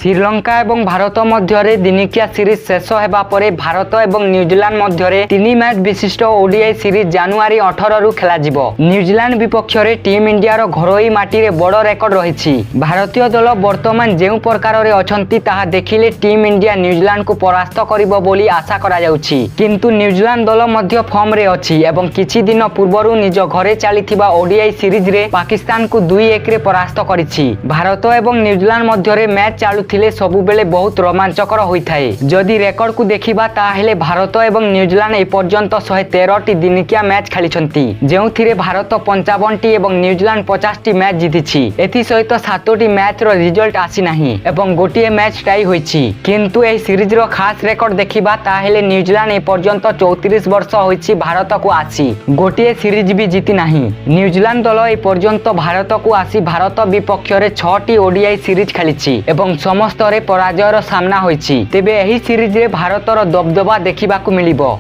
श्रीलंका और भारत मध्य दिनिकिया सीरीज शेष होगा पर भारत और न्यूजीलैंड मध्य 3 मैच विशिष्ट ओडीआई सीरीज जानुआरी 18 रु खेल न्यूजीलैंड विपक्ष में टीम इंडिया घरोई माटी रे बड़ रेकर्ड रही। भारतीय दल बर्तमान जो प्रकार अच्छा देखिले टीम इंडिया न्यूजीलैंड को परास्त करिबो बोली आशा करा जाउछि। किंतु न्यूजीलैंड दल मध्य फॉर्म रे अछि एवं किछि दिन पूर्व निज घरे चली ओडीआई सीरीज रे पाकिस्तान को 2-1 रे परास्त करिछि। भारत और न्यूजीलैंड मध्य मैच चालुथिले सबुबेले बहुत रोमांचकर होइथाए। जदि रेकर्ड को देखिबा ताहेले भारत और न्यूजीलैंड एपर्यंत 113 दिनिकिया मैच खेलिछंती, जेउथिरे भारत 55 एवं न्यूजीलैंड 50 मैच जीतिछि। एथि सहित 7 मैच रो रिजल्ट आसी नाही एवं गोटिए मैच टाई होइछि। किंतु एही सीरीज रो खास रेकर्ड देखिबा ताहेले न्यूजीलैंड एपर्यंत 34 वर्ष होइछि भारत को आसी गोटिए सीरीज भी जीति नाही। न्यूजीलैंड दल एपर्यंत भारत को आसी भारत विपक्ष रे 6 ओडीआई सीरीज खेलिछि एवं समस्त पराजयर सामना होइछि। तेबे एही सीरीज रे भारतर दबदबा देखिबाकू मिलिबो।